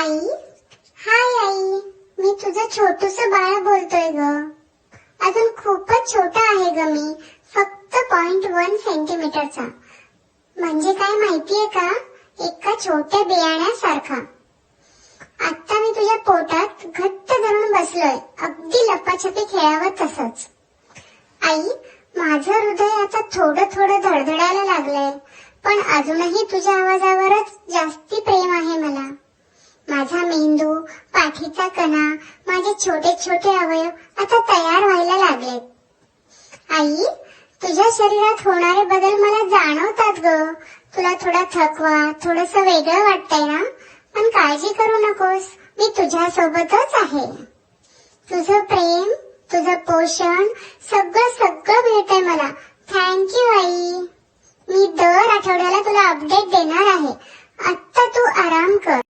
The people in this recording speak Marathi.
आई, हाय आई, मी तुझं छोटूसं बाळ बोलतोय ग. अजून खूपच छोटा आहे ग मी, फक्त 0.1 सेंटीमीटरचा. म्हणजे काय माहितीये का, एका छोट्या बियाण्यासारखा. आता मी तुझ्या पोटात घट्ट धरून बसलोय, अगदी लपाछपी खेळावं तसंच. आई, माझं हृदय आता थोडं थोडं धडधडायला लागलंय, पण अजूनही तुझ्या आवाजावरच जास्ती प्रेम आहे मला. माझा मेंदू, पाठीचा कणा, माझे छोटे छोटे अवयव आता तयार व्हायला लागलेत. आई, तुझ्या शरीरात होणारे बदल मला जाणवतात ग. तुला थोडा थकवा, थोडंसं वेगळं वाटतंय ना, पण काळजी करू नकोस, मी तुझ्या सोबतच आहे. तुझं प्रेम, तुझं पोषण, सगळं सगळं मिळतंय मला. थँक्यू आई. मी दर आठवड्याला तुला अपडेट देणार आहे. आता तू आराम कर.